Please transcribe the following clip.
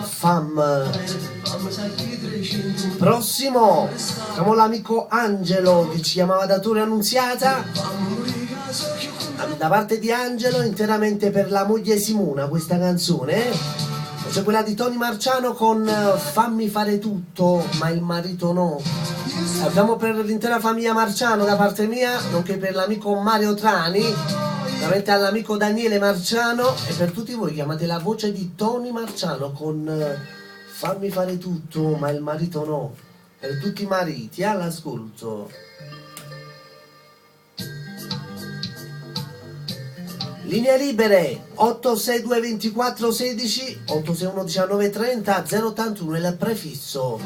Fam. Prossimo siamo l'amico Angelo che ci chiamava da Torre Annunziata. Da parte di Angelo, interamente per la moglie Simona questa canzone. C'è quella di Tony Marciano con Fammi fare tutto, ma il marito no. Abbiamo per l'intera famiglia Marciano da parte mia, nonché per l'amico Mario Trani, ovviamente all'amico Daniele Marciano e per tutti voi chiamate la voce di Tony Marciano con Fammi fare tutto, ma il marito no. Per tutti i mariti, all'ascolto. Linee libere 862 24 16 861 19 30 081 il prefisso.